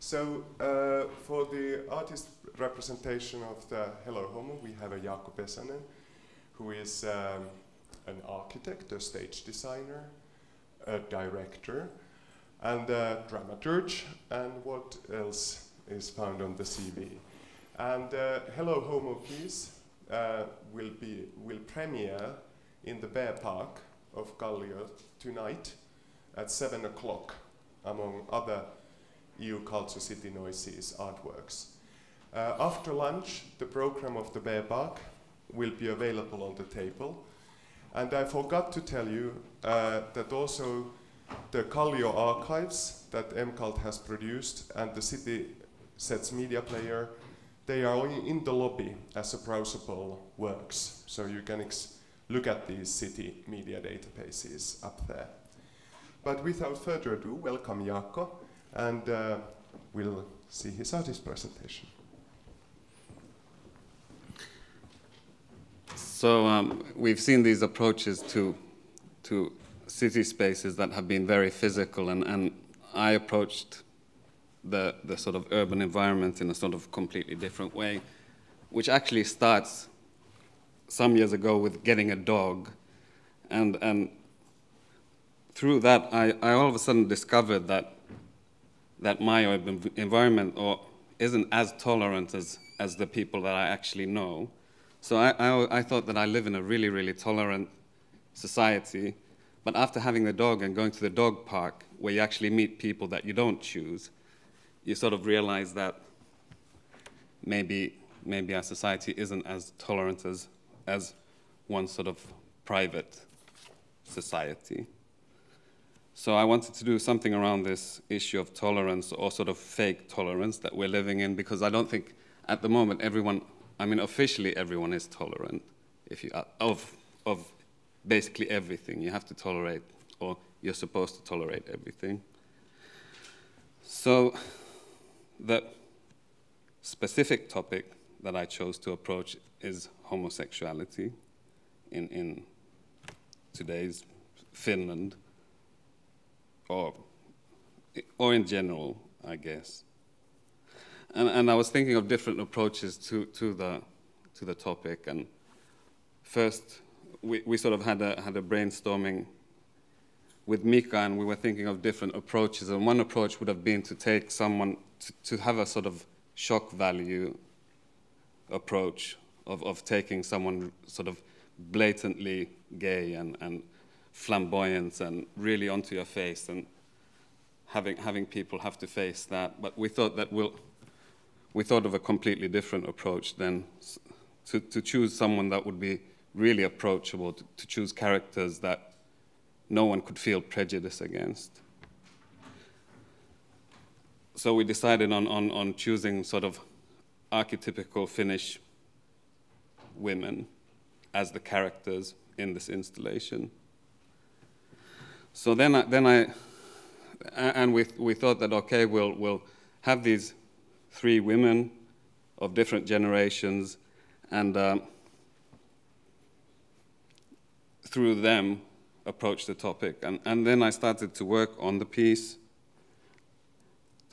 So for the artist representation of the Hello Homo, we have a Jaakko Pesonen, who is an architect, a stage designer, a director, and a dramaturge, and what else is found on the CV. And Hello Homo piece will premiere in the Bear Park of Kallio tonight at 7 o'clock, among other EU Culture City Noises artworks. After lunch, the program of the Bear Park will be available on the table. And I forgot to tell you that also the Kallio archives that MCult has produced and the City Sets media player, they are in the lobby as a browsable works. So you can look at these city media databases up there. But without further ado, welcome Jaakko, and we'll see his artist presentation. So we've seen these approaches to city spaces that have been very physical, and I approached the sort of urban environment in a sort of completely different way, which actually starts some years ago with getting a dog, and through that I all of a sudden discovered that my urban environment isn't as tolerant as the people that I actually know. So I thought that I live in a really, really tolerant society, but after having the dog and going to the dog park, where you actually meet people that you don't choose, you sort of realize that maybe our society isn't as tolerant as one sort of private society. So I wanted to do something around this issue of tolerance, or sort of fake tolerance that we're living in, because I don't think at the moment officially everyone is tolerant of basically everything. You have to tolerate, or you're supposed to tolerate everything. So the specific topic that I chose to approach is homosexuality in today's Finland, or in general, I guess. And I was thinking of different approaches to the topic. And first, we sort of had a brainstorming with Mika, and we were thinking of different approaches. And one approach would have been to take someone to have a sort of shock value approach of taking someone sort of blatantly gay and flamboyant and really onto your face, and having people have to face that. But we thought of a completely different approach then, to choose someone that would be really approachable, to choose characters that no one could feel prejudice against. So we decided on choosing sort of archetypical Finnish women as the characters in this installation. So we thought that, okay, we'll have these 3 women of different generations, and through them approach the topic. And then I started to work on the piece,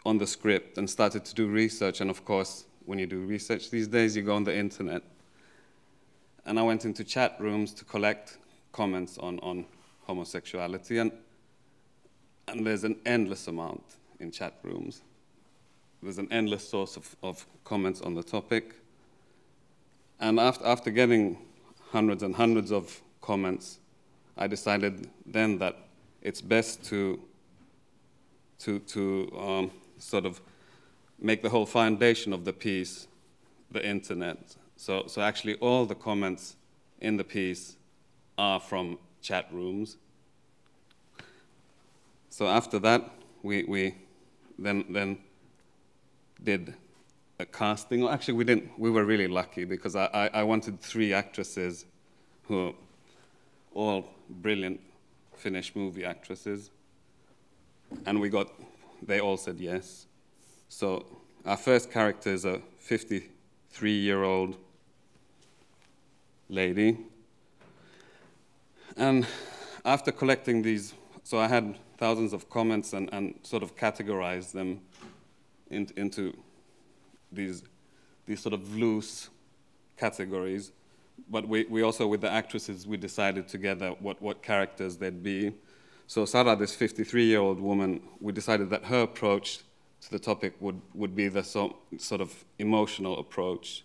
on the script, and started to do research. And of course, when you do research these days, you go on the internet. And I went into chat rooms to collect comments on homosexuality, and there's an endless amount in chat rooms. There's an endless source of comments on the topic. And after getting hundreds and hundreds of comments, I decided then that it's best to sort of make the whole foundation of the piece the internet. So actually all the comments in the piece are from chat rooms. So after that, we then did a casting. Well, actually, we didn't. We were really lucky, because I wanted 3 actresses who are all brilliant Finnish movie actresses, and they all said yes. So our first character is a 53-year-old lady, and after collecting these, so I had thousands of comments and sort of categorized them into these sort of loose categories. But we also, with the actresses, we decided together what characters they'd be. So Sara, this 53-year-old woman, we decided that her approach to the topic would be the sort of emotional approach,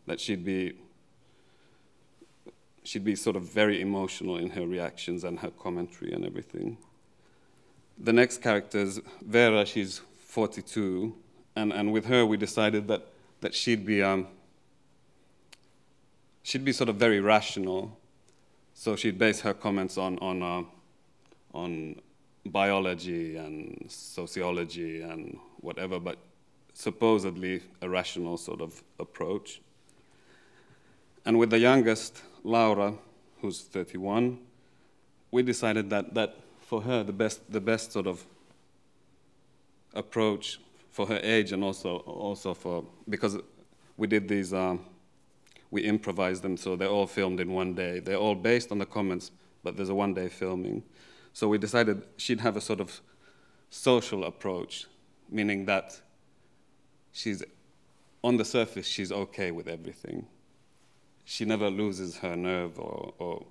that she'd be sort of very emotional in her reactions and her commentary and everything. The next character is Vera. She's 42, and with her we decided that she'd be sort of very rational. So she'd base her comments on biology and sociology and whatever, but supposedly a rational sort of approach. And with the youngest, Laura, who's 31, we decided that for her the best sort of approach for her age, and also for, because we did these, we improvised them, so they're all filmed in one day. They're all based on the comments, but there's a one-day filming. So we decided she'd have a sort of social approach, meaning that she's, on the surface, she's okay with everything. She never loses her nerve, or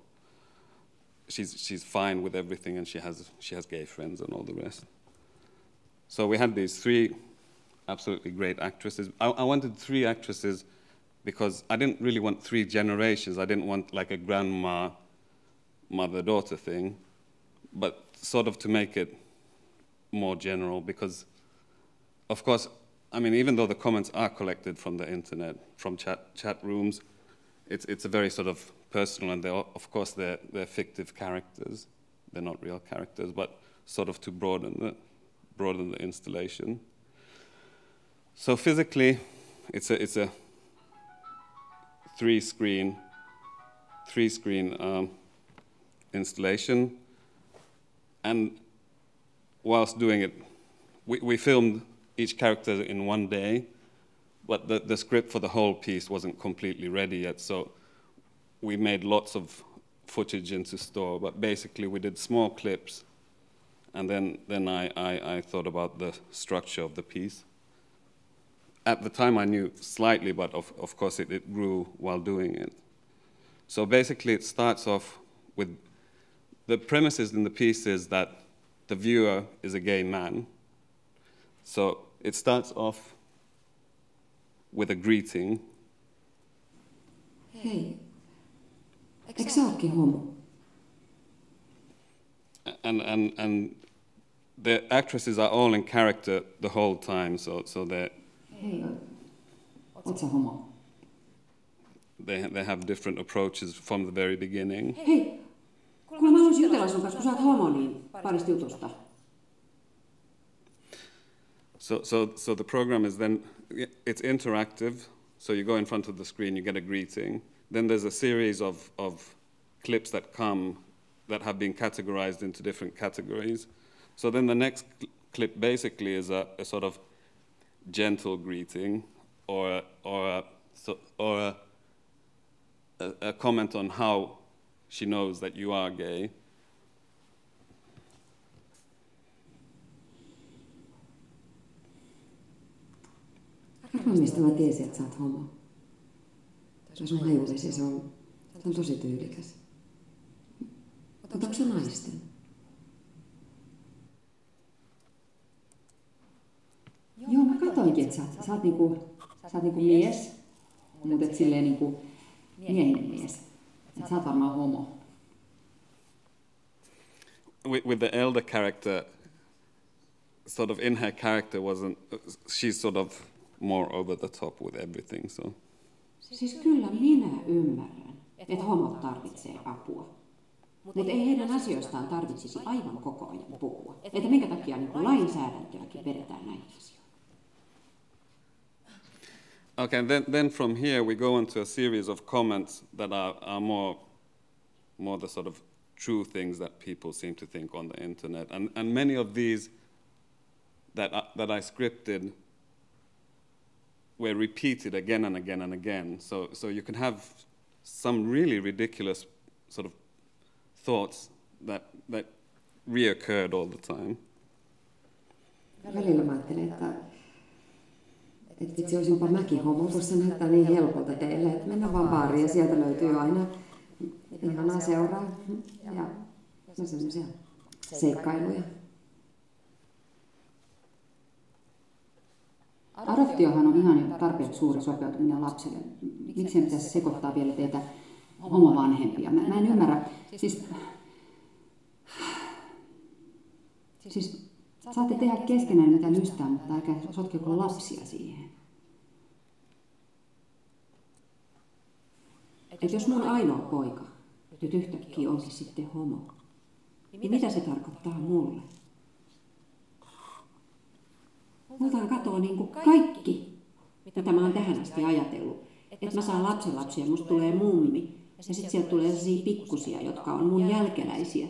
she's fine with everything, and she has gay friends and all the rest. So we had these 3 absolutely great actresses. I wanted 3 actresses because I didn't really want 3 generations. I didn't want like a grandma, mother-daughter thing, but sort of to make it more general, because, of course, I mean, even though the comments are collected from the internet, from chat rooms, it's a very sort of personal, and of course they're fictive characters. They're not real characters, but sort of to broaden the installation. So physically, it's a three-screen installation, and whilst doing it, we filmed each character in one day, but the script for the whole piece wasn't completely ready yet, so we made lots of footage into store, but basically we did small clips, and then I thought about the structure of the piece. At the time I knew slightly, but of course it grew while doing it. So basically it starts off with, the premises in the piece is that the viewer is a gay man. So it starts off with a greeting. Hei, eikö sä ookin homo? And the actresses are all in character the whole time, so they're... Hei, oot sä homo? They have different approaches from the very beginning. Hei, kuule mä haluaisin jutella sun kanssa, kun sä oot homo, niin parista jutusta. So the program is then, it's interactive, so you go in front of the screen, you get a greeting. Then there's a series of clips that come that have been categorized into different categories. So then the next clip basically is a sort of gentle greeting, or a comment on how she knows that you are gay. Arvoin, mistä mä tiesin, että sä oot homo. Tuo sun hajuvesi, se on tosi tyylikäs. Mutta onko se naisten? Joo, mä katsoinkin, että sä oot niinku mies, mutta et silleen niinku miehinen mies. Että sä oot varmaan homo. With the elder character, sort of in her character she's sort of more over the top with everything, so. Siis kyllä minä ymmärrän, että homot tarvitsee apua. Mutta ei heidän asioistaan tarvitsisi aivan koko ajan puhua. Että minkä takia niin lainsäädäntöäkin vedetään näitä asioita. Okay, then from here we go into a series of comments that are more the sort of true things that people seem to think on the internet, and many of these that I scripted were repeated again and again and again. So you can have some really ridiculous sort of thoughts that reoccurred all the time. Välillä mä ajattelen, että että vitsi olisinpa mäkin homo, kun se näyttää niin helpolta teille, että mennään vaan baariin ja sieltä löytyy aina ihanaa seuraa ja semmoisia seikkailuja. Adoptiohan on ihan jo tarpeeksi suuri sopeutuminen lapselle. Miksi pitäisi sekoittaa vielä teitä homovanhempia? Mä en ymmärrä. Siis saatte tehdä keskenään mitä lystää, mutta älkää sotkeko lapsia siihen. Et jos mun ainoa poika nyt yhtäkkiä onkin sitten homo, niin mitä se tarkoittaa mulle? Multaan katoaa niin kuin kaikki, mitä mä oon tähän asti ajatellut. Että mä saan lapsenlapsia ja musta tulee mummi. Ja sitten sieltä tulee sellaisia pikkusia, jotka on mun jälkeläisiä.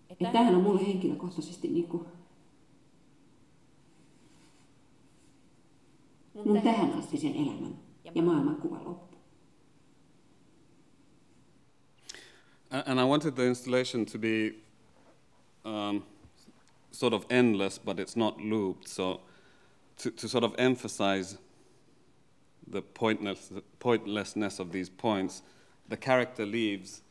Että tämähän on mulle henkilökohtaisesti niin kuin mun tähän asti sen elämän ja maailmankuva loppu. And I wanted the installation to be sort of endless, but it's not looped. So to sort of emphasize the pointlessness of these points, the character leaves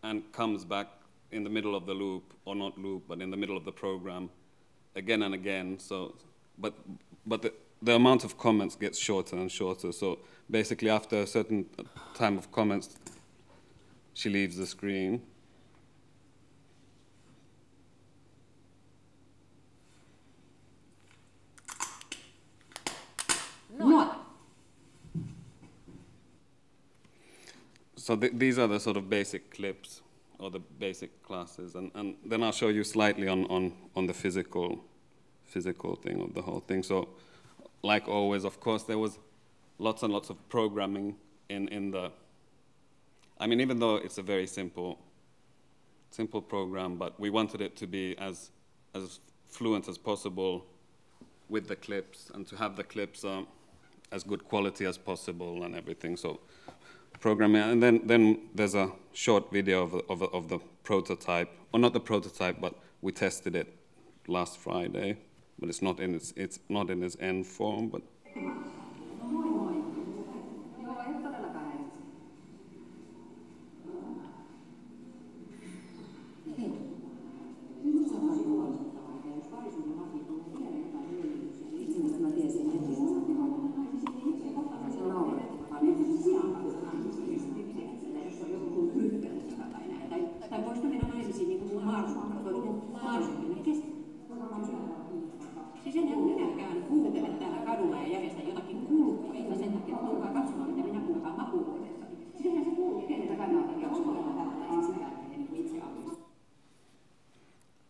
and comes back in the middle of the loop, or not loop, but in the middle of the program, again and again. So, but the amount of comments gets shorter and shorter. So basically, after a certain time of comments, she leaves the screen. No. So these are the sort of basic clips, or the basic classes, and then I'll show you slightly on the physical thing of the whole thing. So, like always, of course, there was lots and lots of programming in the. I mean, even though it's a very simple program, but we wanted it to be as fluent as possible with the clips, and to have the clips as good quality as possible and everything. So, programming, and then there's a short video of the prototype, or not the prototype, but we tested it last Friday, but it's not in its end form, but.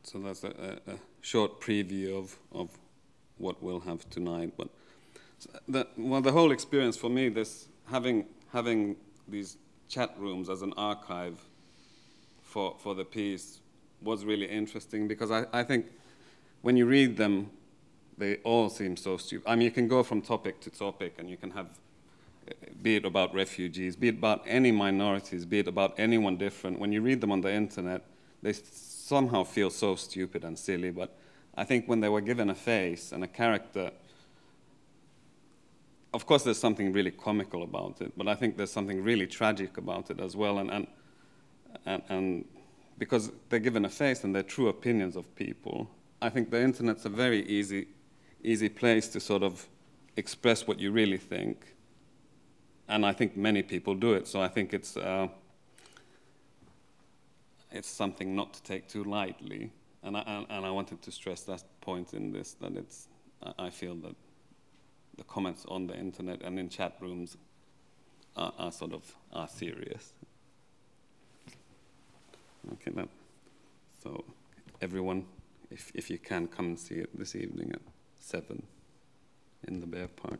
So that's a short preview of what we'll have tonight. But the whole experience for me, this having these chat rooms as an archive for the piece was really interesting, because I think when you read them, they all seem so stupid. I mean, you can go from topic to topic, and you can have, be it about refugees, be it about any minorities, be it about anyone different. When you read them on the internet, they somehow feel so stupid and silly, but I think when they were given a face and a character, of course there's something really comical about it, but I think there's something really tragic about it as well, and because they're given a face and they're true opinions of people, I think the internet's a very easy place to sort of express what you really think, and I think many people do it, so I think it's something not to take too lightly, and I wanted to stress that point in this, that I feel that the comments on the internet and in chat rooms are serious. Okay, so everyone, if you can, come and see it this evening at 7 in the Bear Park.